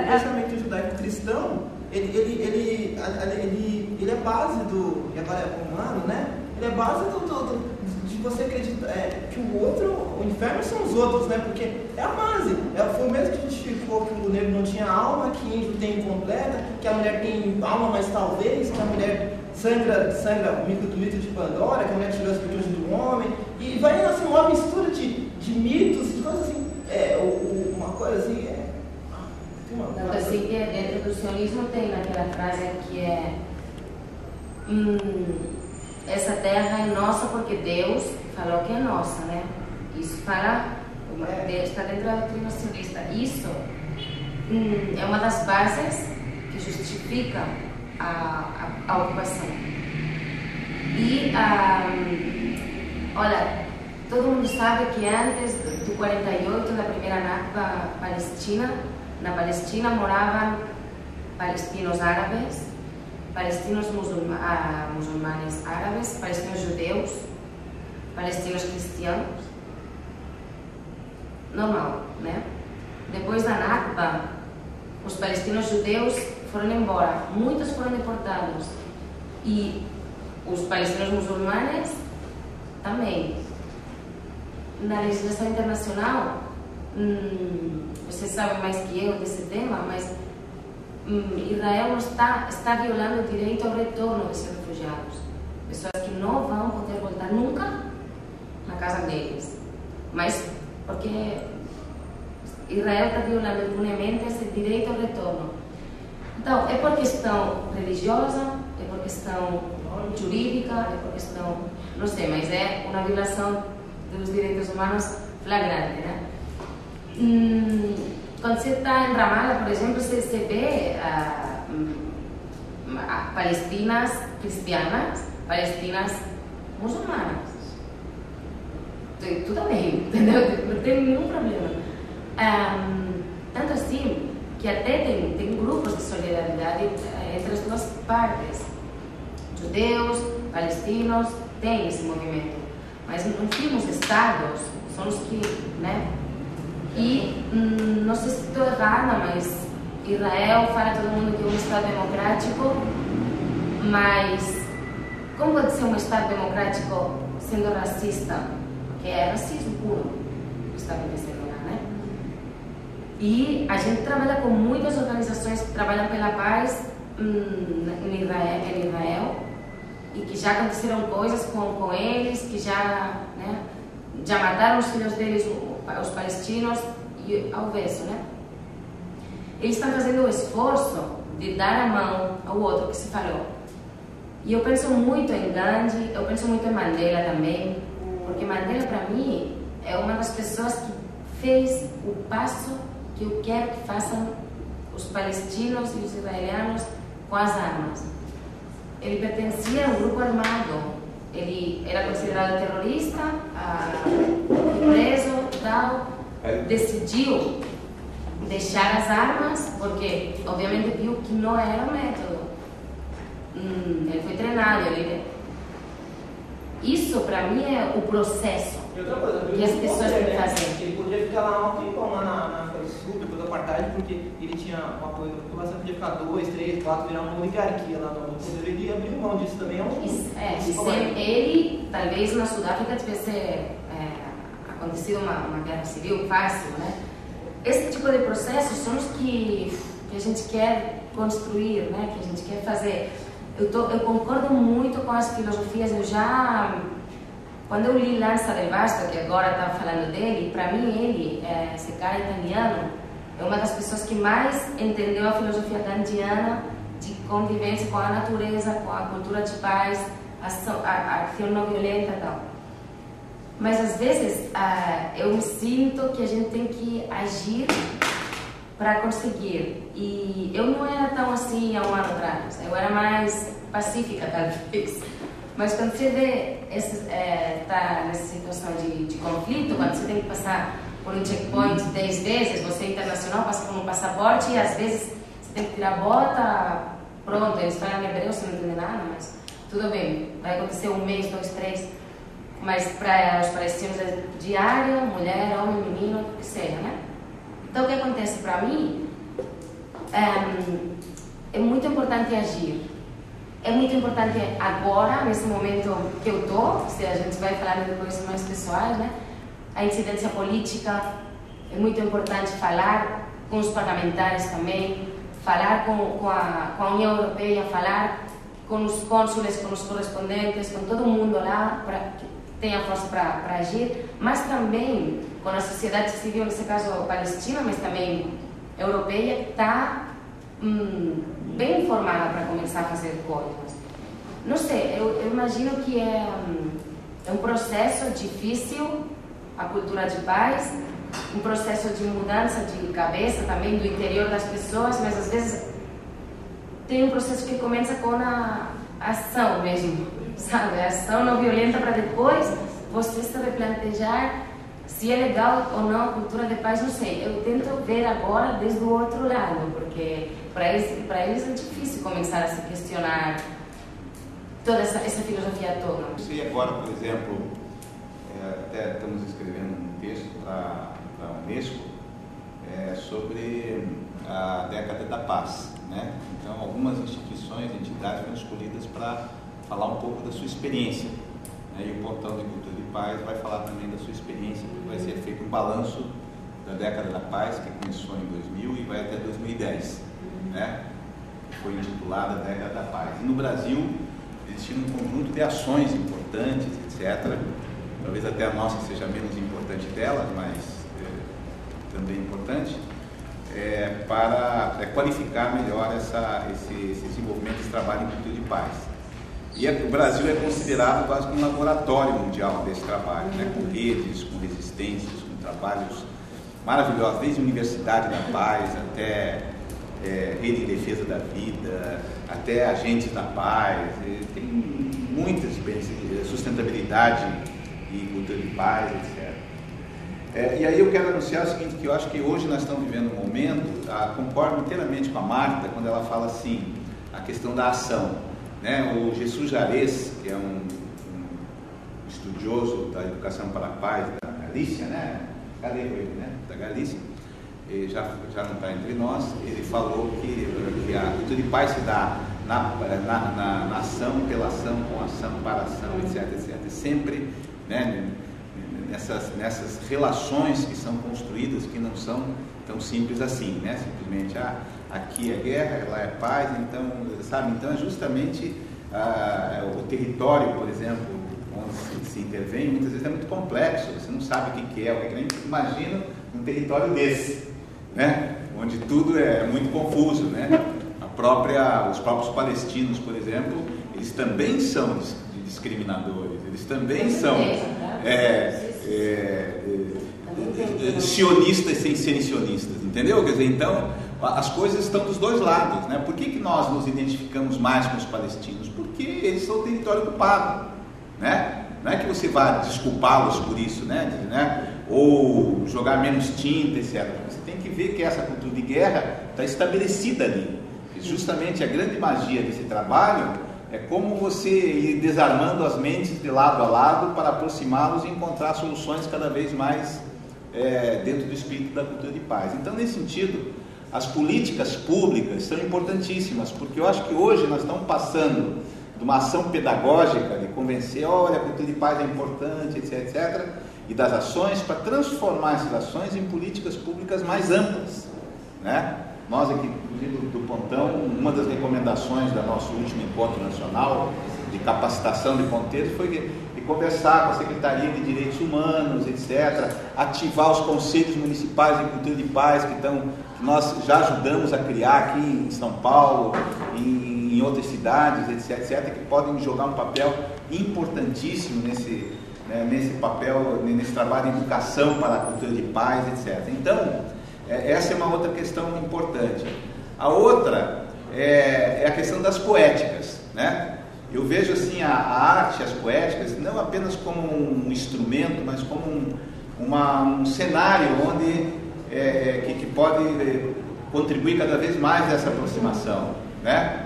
pensamento judaico-cristão, ele é base do, e agora é humano, né? Ele é base de você acreditar que o outro, o inferno são os outros, né? Porque é a base. Foi o mesmo que justificou que o negro não tinha alma, que o índio tem incompleta, que a mulher tem alma, mas talvez, que a mulher sangra o mito de Pandora, que a mulher tirou as virtudes do homem, e vai assim, uma mistura de mitos, de coisas assim, uma coisa assim, Tanto assim que dentro do sionismo tem aquela frase que é essa terra é nossa porque Deus falou que é nossa, né? Isso fala, está dentro da doutrina sionista. Isso é uma das bases que justifica a ocupação. E, olha, todo mundo sabe que antes do 48, da primeira Nakba Palestina, na Palestina moravam palestinos árabes, palestinos muçulmanes árabes, palestinos judeus, palestinos cristianos. Normal, né? Depois da Nakba, os palestinos judeus foram embora, muitos foram deportados e os palestinos muçulmanes também. Na legislação internacional, você sabe mais que eu desse tema, mas Israel não está violando o direito ao retorno desses refugiados, pessoas que não vão poder voltar nunca na casa deles, mas porque Israel está violando impunemente esse direito ao retorno. Então, é por questão religiosa, é por questão jurídica, é por questão, não sei, mas é uma violação dos direitos humanos flagrante, né? Quando você está em Ramallah, por exemplo, você vê palestinas cristianas, palestinas muçulmanas. Tudo bem, entendeu? Não tem nenhum problema. Tanto assim que até tem grupos de solidariedade entre as duas partes. Judeus, palestinos, tem esse movimento. Mas, enfim, os estados são os que, né? E, não sei se estou errada, mas Israel fala todo mundo que é um estado democrático, mas como pode ser um estado democrático sendo racista? Porque é racismo puro que está acontecendo lá, né? E a gente trabalha com muitas organizações que trabalham pela paz em Israel, e que já aconteceram coisas com eles, que já, né, já mataram os filhos deles, os palestinos, e ao avesso, né? Eles estão fazendo o esforço de dar a mão ao outro, que se falou. E eu penso muito em Gandhi, eu penso muito em Mandela também, porque Mandela, para mim, é uma das pessoas que fez o passo que eu quero que façam os palestinos e os israelianos com as armas. Ele pertencia a um grupo armado, ele era considerado terrorista, preso e tal, decidiu deixar as armas porque obviamente viu que não era o método. Ele foi treinado, isso para mim é o processo que as pessoas têm que fazer. Ele podia ficar lá um tempão lá na África do Sul, depois da apartheid, porque ele tinha um apoio da população, podia ficar 2, 3, 4, virar uma oligarquia lá no poder. Ele abriu mão disso também. Ele, talvez na Sudáfrica tivesse acontecido uma guerra civil fácil, né? Esse tipo de processos são os que a gente quer construir, né? Que a gente quer fazer. Eu concordo muito com as filosofias. Quando eu li Lanza del Vasto, que agora estava falando dele, para mim ele, esse cara italiano, é uma das pessoas que mais entendeu a filosofia kantiana de convivência com a natureza, com a cultura de paz, a ação não violenta e tal. Mas às vezes eu me sinto que a gente tem que agir para conseguir. E eu não era tão assim há um ano atrás, eu era mais pacífica talvez. Mas quando você vê tá nessa situação de conflito, quando você tem que passar por um checkpoint 10 vezes, você é internacional, passa por um passaporte e às vezes você tem que tirar a bota, pronto, eles falam em hebreu, você não entende nada, mas tudo bem, vai acontecer 1 mês, 2, 3, mas para os palestinos é diário, mulher, homem, menino, o que seja, né? Então o que acontece para mim, é muito importante agir. É muito importante agora, nesse momento que eu estou, se a gente vai falar de coisas mais pessoais, né? A incidência política, é muito importante falar com os parlamentares também, falar com a União Europeia, falar com os cônsules, com os correspondentes, com todo mundo lá, para que tenha força para agir, mas também com a sociedade civil, nesse caso palestina, mas também europeia, que está bem informada para começar a fazer coisas. Não sei, eu imagino que é um processo difícil, a cultura de paz, um processo de mudança de cabeça também do interior das pessoas, mas às vezes tem um processo que começa com a ação mesmo, sabe? A ação não violenta para depois você se replantejar se é legal ou não a cultura de paz, não sei. Eu tento ver agora desde o outro lado, porque para eles é difícil começar a se questionar toda essa filosofia toda. E agora, por exemplo, até estamos escrevendo um texto para a Unesco sobre a década da paz, né? Então, algumas instituições, entidades foram escolhidas para falar um pouco da sua experiência, né? E o Pontão de Cultura de Paz vai falar também da sua experiência, porque vai ser feito um balanço da década da paz, que começou em 2000 e vai até 2010, né? Foi intitulada Década da Paz. E no Brasil, existia um conjunto de ações importantes, etc. Talvez até a nossa seja menos importante delas, mas também importante, para qualificar melhor esse desenvolvimento, esse trabalho em cultura de paz. E o Brasil é considerado quase como um laboratório mundial desse trabalho, né? Com redes, com resistências, com trabalhos maravilhosos, desde a Universidade da Paz até Rede de Defesa da Vida, até Agentes da Paz, tem muitas experiências de sustentabilidade e cultura de paz, etc. E aí eu quero anunciar o seguinte, que eu acho que hoje nós estamos vivendo um momento, concordo inteiramente com a Marta, quando ela fala assim, a questão da ação, né? O Jesus Jarez, que é um estudioso da educação para a paz da Galícia, né? Cadê ele, né? Da Galícia, já não está entre nós, ele falou que a cultura de paz se dá na ação, pela ação, com ação, para ação, etc, etc. Sempre, né, nessas relações que são construídas, que não são tão simples assim, né? Simplesmente, aqui é guerra, lá é paz, então, sabe? Então é justamente o território, por exemplo, onde se intervém, muitas vezes é muito complexo, você não sabe o que é, a gente imagina um território desse, né? Onde tudo é muito confuso, né? Os próprios palestinos, por exemplo, eles também são discriminadores, eles também são sionistas sem serem sionistas, entendeu? Quer dizer, então, as coisas estão dos dois lados, né? Por que nós nos identificamos mais com os palestinos? Porque eles são o território ocupado, né? Não é que você vá desculpá-los por isso, né? Ou jogar menos tinta, etc. Você tem que ver que essa cultura de guerra está estabelecida ali. E justamente a grande magia desse trabalho é como você ir desarmando as mentes de lado a lado para aproximá-los e encontrar soluções cada vez mais dentro do espírito da cultura de paz. Então, nesse sentido, as políticas públicas são importantíssimas, porque eu acho que hoje nós estamos passando de uma ação pedagógica de convencer, olha, a cultura de paz é importante, etc, etc, e das ações, para transformar essas ações em políticas públicas mais amplas, né? Nós aqui, inclusive do Pontão, uma das recomendações do nosso último encontro nacional de capacitação de ponteiros foi de conversar com a Secretaria de Direitos Humanos, etc., ativar os conselhos municipais de cultura de paz que nós já ajudamos a criar aqui em São Paulo, em outras cidades, etc., etc., que podem jogar um papel importantíssimo nesse papel, nesse trabalho de educação para a cultura de paz, etc. Então, essa é uma outra questão importante. A outra é a questão das poéticas, né? Eu vejo assim a arte, as poéticas, não apenas como um instrumento, mas como um cenário onde que pode contribuir cada vez mais nessa aproximação, né?